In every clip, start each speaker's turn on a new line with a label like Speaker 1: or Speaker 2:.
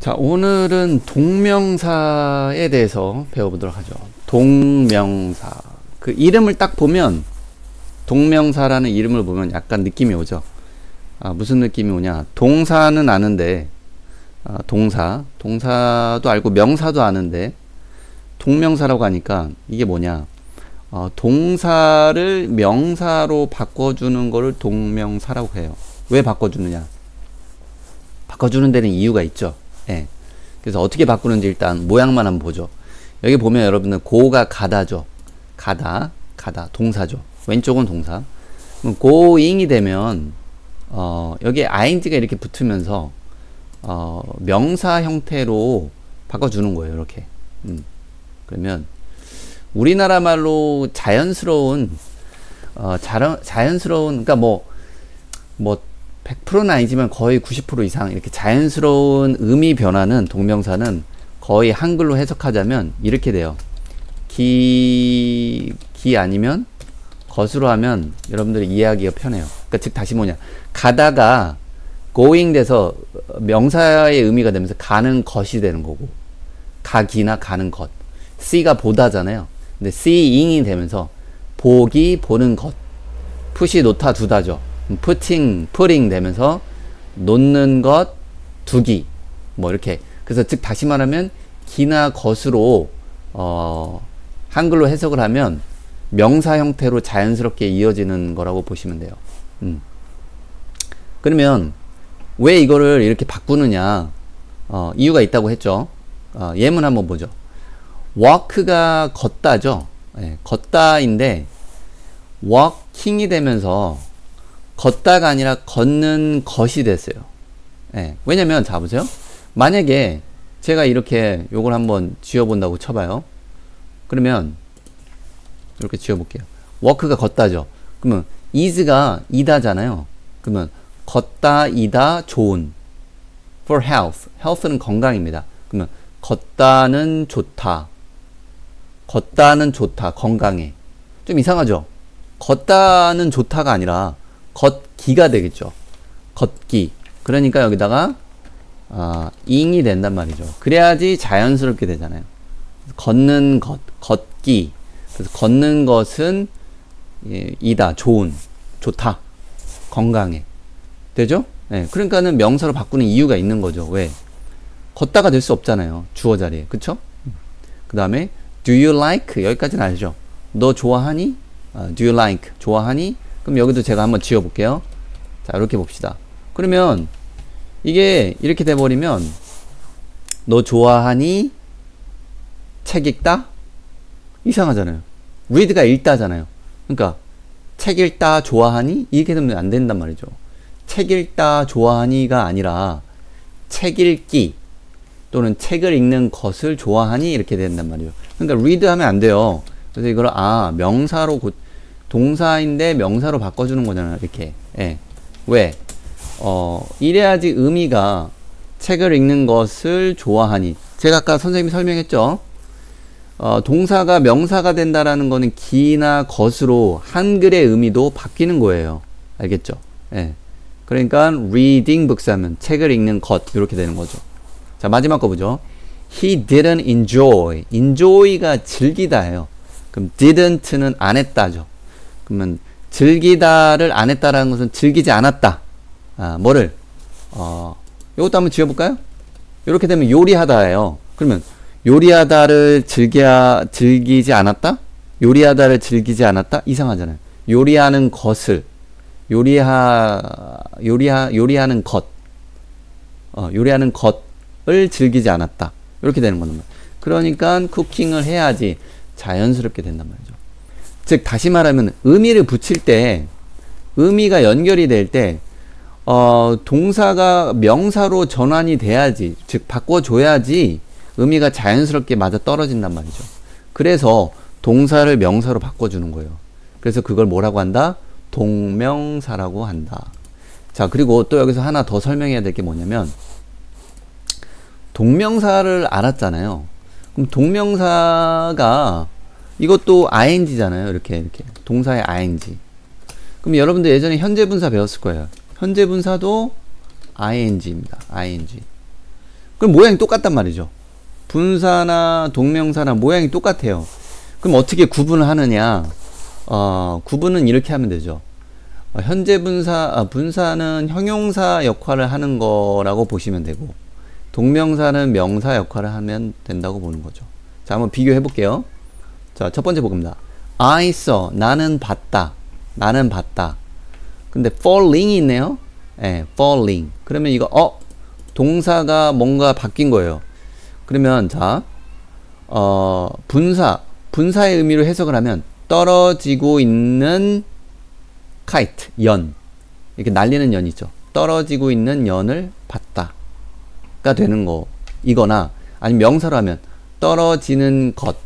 Speaker 1: 자, 오늘은 동명사에 대해서 배워보도록 하죠. 동명사. 그 이름을 딱 보면, 동명사라는 이름을 보면 약간 느낌이 오죠. 무슨 느낌이 오냐. 동사는 아는데, 동사도 알고 명사도 아는데, 동명사라고 하니까 이게 뭐냐. 동사를 명사로 바꿔주는 거를 동명사라고 해요. 왜 바꿔주느냐. 바꿔주는 데는 이유가 있죠. 예. 그래서 어떻게 바꾸는지 일단 모양만 한번 보죠. 여기 보면 여러분들 고가 가다죠. 가다 동사죠. 왼쪽은 동사. 그럼 going이 되면 여기에 ing가 이렇게 붙으면서 명사 형태로 바꿔주는 거예요. 이렇게. 그러면 우리나라 말로 자연스러운 그러니까 뭐 100%는 아니지만 거의 90% 이상 이렇게 자연스러운 의미 변화는 동명사는 거의 한글로 해석하자면 이렇게 돼요. 기 아니면 것으로 하면 여러분들이 이해하기가 편해요. 그러니까 즉 다시 뭐냐. 가다가 going 돼서 명사의 의미가 되면서 가는 것이 되는 거고, 가기나 가는 것. see가 보다잖아요. 근데 seeing이 되면서 보기, 보는 것. 푸시, 놓다, 두다죠. putting 되면서 놓는 것, 두기. 뭐 이렇게. 그래서 즉 다시 말하면 기나 것으로 한글로 해석을 하면 명사 형태로 자연스럽게 이어지는 거라고 보시면 돼요. 그러면 왜 이거를 이렇게 바꾸느냐. 이유가 있다고 했죠. 예문 한번 보죠. walk가 걷다죠. 예, 걷다인데 walking이 되면서 걷다가 아니라 걷는 것이 됐어요. 예, 왜냐면 자 보세요. 만약에 제가 이렇게 요걸 한번 지어본다고 쳐봐요. 그러면 이렇게 지어볼게요. walk가 걷다죠. 그러면 is가 이다잖아요. 그러면 걷다, 이다, 좋은. for health. health는 건강입니다. 그러면 걷다는 좋다. 걷다는 좋다. 건강해. 좀 이상하죠? 걷다는 좋다가 아니라 걷기가 되겠죠. 걷기. 그러니까 여기다가 ing이 된단 말이죠. 그래야지 자연스럽게 되잖아요. 걷는 것, 걷기. 그래서 걷는 것은 이다, 좋은, 좋다, 건강해. 되죠? 네, 그러니까는 명사로 바꾸는 이유가 있는 거죠. 왜? 걷다가 될 수 없잖아요. 주어 자리에. 그쵸? 그 다음에 do you like? 여기까지는 알죠? 너 좋아하니? do you like? 좋아하니? 그럼 여기도 제가 한번 지어볼게요. 자, 이렇게 봅시다. 그러면 이게 이렇게 돼버리면 너 좋아하니? 책 읽다? 이상하잖아요. read가 읽다잖아요. 그러니까 책 읽다 좋아하니? 이렇게 되면 안 된단 말이죠. 책 읽다 좋아하니가 아니라 책 읽기 또는 책을 읽는 것을 좋아하니? 이렇게 된단 말이에요. 그러니까 read 하면 안 돼요. 그래서 이걸 명사로 동사인데 명사로 바꿔주는 거잖아요. 이렇게. 예. 왜? 이래야지 의미가 책을 읽는 것을 좋아하니. 제가 아까 선생님이 설명했죠. 동사가 명사가 된다라는 거는 기나 것으로 한글의 의미도 바뀌는 거예요. 알겠죠? 예. 그러니까 reading books 하면 책을 읽는 것 이렇게 되는 거죠. 자, 마지막 거 보죠. He didn't enjoy. enjoy가 즐기다예요. 그럼 didn't는 안 했다죠. 그러면 즐기다를 안 했다라는 것은 즐기지 않았다. 뭐를? 요것도 한번 지어볼까요? 이렇게 되면 요리하다예요. 그러면 요리하다를 즐기지 않았다? 요리하다를 즐기지 않았다? 이상하잖아요. 요리하는 것을 요리하는 것 요리하는 것을 즐기지 않았다. 이렇게 되는 겁니다. 그러니까 쿠킹을 해야지 자연스럽게 된단 말이죠. 즉 다시 말하면 의미를 붙일 때 의미가 연결이 될 때 동사가 명사로 전환이 돼야지, 즉 바꿔줘야지 의미가 자연스럽게 맞아 떨어진단 말이죠. 그래서 동사를 명사로 바꿔주는 거예요. 그래서 그걸 뭐라고 한다? 동명사라고 한다. 자, 그리고 또 여기서 하나 더 설명해야 될 게 뭐냐면 동명사를 알았잖아요. 그럼 동명사가 이것도 ing잖아요. 이렇게 동사의 ing. 그럼 여러분들 예전에 현재분사 배웠을 거예요. 현재분사도 ing입니다. ing. 그럼 모양이 똑같단 말이죠. 분사나 동명사나 모양이 똑같아요. 그럼 어떻게 구분을 하느냐? 구분은 이렇게 하면 되죠. 현재 분사는 형용사 역할을 하는 거라고 보시면 되고, 동명사는 명사 역할을 하면 된다고 보는 거죠. 자, 한번 비교해 볼게요. 자, 첫 번째 보겠습니다. I saw, 나는 봤다. 나는 봤다. 근데 falling이 있네요. 예, falling. 그러면 이거 동사가 뭔가 바뀐 거예요. 그러면 자, 분사의 의미로 해석을 하면 떨어지고 있는 kite, 연. 이렇게 날리는 연 있죠. 떨어지고 있는 연을 봤다가 되는 거. 이거나 아니면 명사로 하면 떨어지는 것,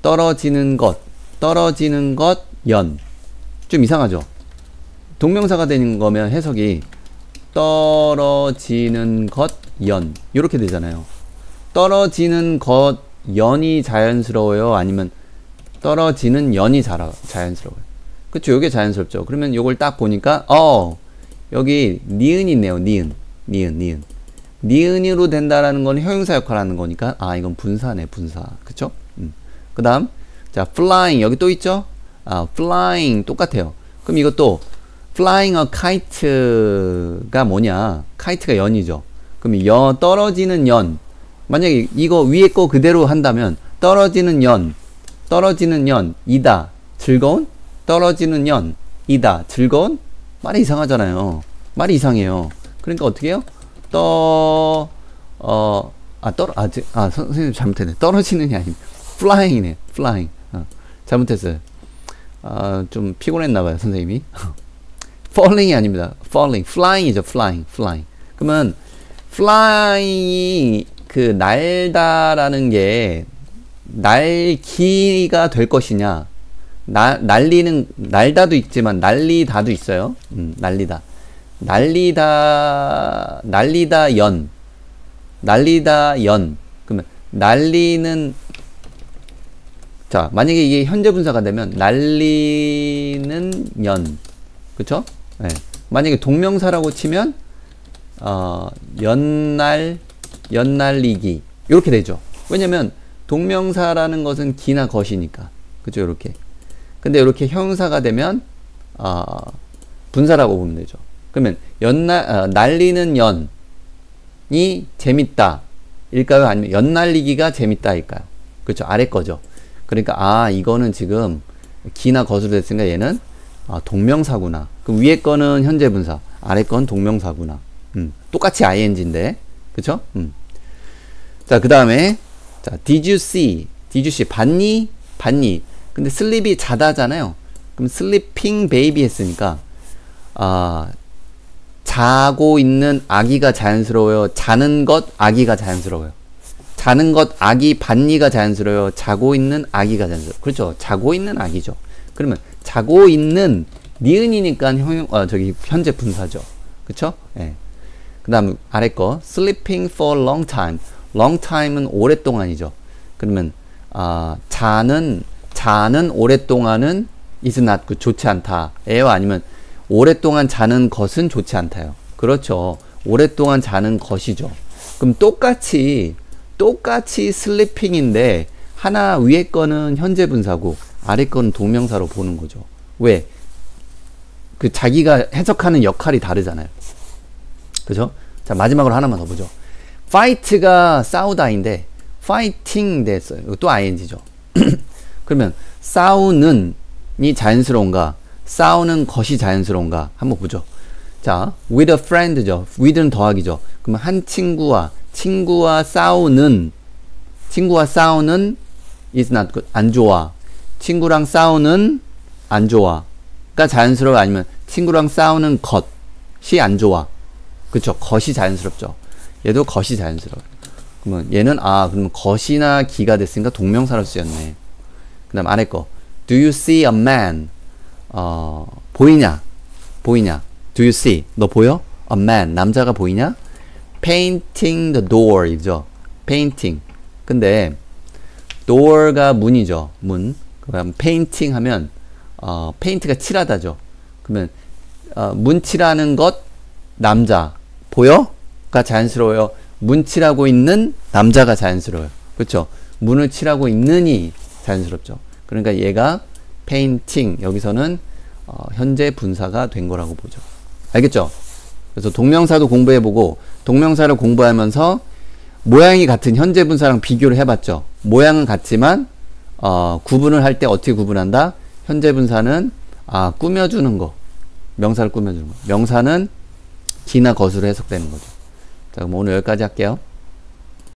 Speaker 1: 떨어지는 것, 떨어지는 것, 연. 좀 이상하죠? 동명사가 되는 거면 해석이 떨어지는 것, 연. 이렇게 되잖아요. 떨어지는 것, 연이 자연스러워요? 아니면 떨어지는 연이 자연스러워요? 그쵸? 이게 자연스럽죠. 그러면 이걸 딱 보니까 여기 니은이 있네요. 니은. 니은으로 된다라는 건 형용사 역할을 하는 거니까 이건 분사네, 분사. 그쵸? 그 다음 자, flying 여기 또 있죠? flying 똑같아요. 그럼 이것도 flying a kite가 뭐냐? kite가 연이죠. 그럼 떨어지는 연. 만약에 이거 위에 거 그대로 한다면 떨어지는 연이다. 즐거운? 떨어지는 연이다. 즐거운? 말이 이상하잖아요. 말이 이상해요. 그러니까 어떻게 해요? 선생님 잘못했네. 떨어지는이 아니고 flying이네. flying. 잘못했어요. 좀 피곤했나봐요, 선생님이. falling이 아닙니다. falling. flying이죠. flying. 그러면 flying이 그 날다라는 게 날기가 될 것이냐, 날다도 있지만 날리다도 있어요. 날리다 연. 그러면 날리는, 자, 만약에 이게 현재 분사가 되면 날리는 연. 그쵸? 네. 만약에 동명사라고 치면 연날리기 이렇게 되죠. 왜냐면 동명사라는 것은 기나 것이니까. 그죠? 이렇게. 근데 이렇게 형용사가 되면 분사라고 보면 되죠. 그러면 날리는 연이 재밌다 일까요? 아니면 연날리기가 재밌다 일까요? 그렇죠. 아래 거죠. 그러니까 이거는 지금 기나 것으로 됐으니까 얘는 동명사구나. 그럼 위에 거는 현재 분사, 아래 건 동명사구나. 똑같이 ing인데, 그쵸? 자, 그 다음에, 자, did you see? 봤니? 근데 sleep이 자다잖아요. 그럼 sleeping baby 했으니까, 자고 있는 아기가 자연스러워요? 자는 것 아기가 자연스러워요? 자는 것 아기 봤니가 자연스러워요? 자고 있는 아기가 자연스러워요? 그렇죠. 자고 있는 아기죠. 그러면 자고 있는 니은이니까 현재 분사죠. 그쵸? 예. 그 다음 아래 거 sleeping for long time. long time은 오랫동안이죠. 그러면 자는 오랫동안은 is not good. 좋지 않다. 에요? 아니면 오랫동안 자는 것은 좋지 않다요. 그렇죠. 오랫동안 자는 것이죠. 그럼 똑같이 sleeping인데 하나 위에 거는 현재 분사고 아래 거는 동명사로 보는 거죠. 왜? 그 자기가 해석하는 역할이 다르잖아요. 그죠? 자, 마지막으로 하나만 더 보죠. fight가 싸우다인데 fighting 됐어요. 이거 또 ing죠. 그러면 싸우는이 자연스러운가? 싸우는 것이 자연스러운가? 한번 보죠. 자, with a friend죠. with는 더하기죠. 그러면 한 친구와 싸우는 is not good. 안 좋아. 친구랑 싸우는 안 좋아가 자연스러워? 아니면 친구랑 싸우는 것이 안 좋아? 그쵸? 것이 자연스럽죠. 얘도 것이 자연스러워요. 그러면 얘는 그러면 것이나 기가 됐으니까 동명사로 쓰였네. 그 다음 아래 거 do you see a man? 보이냐? do you see? 너 보여? a man, 남자가 보이냐? painting the door 이죠. painting. 근데 door가 문이죠. 문. 그럼 painting 하면 paint가 칠하다죠. 그러면 문 칠하는 것 남자 보여? 가 자연스러워요. 문 칠하고 있는 남자가 자연스러워요. 그렇죠? 문을 칠하고 있는이 자연스럽죠. 그러니까 얘가 painting, 여기서는 현재 분사가 된 거라고 보죠. 알겠죠? 그래서 동명사도 공부해보고 동명사를 공부하면서 모양이 같은 현재 분사랑 비교를 해봤죠. 모양은 같지만 구분을 할 때 어떻게 구분한다? 현재 분사는 꾸며주는 거, 명사를 꾸며주는 거, 명사는 기나 것으로 해석되는 거죠. 자, 그럼 오늘 여기까지 할게요.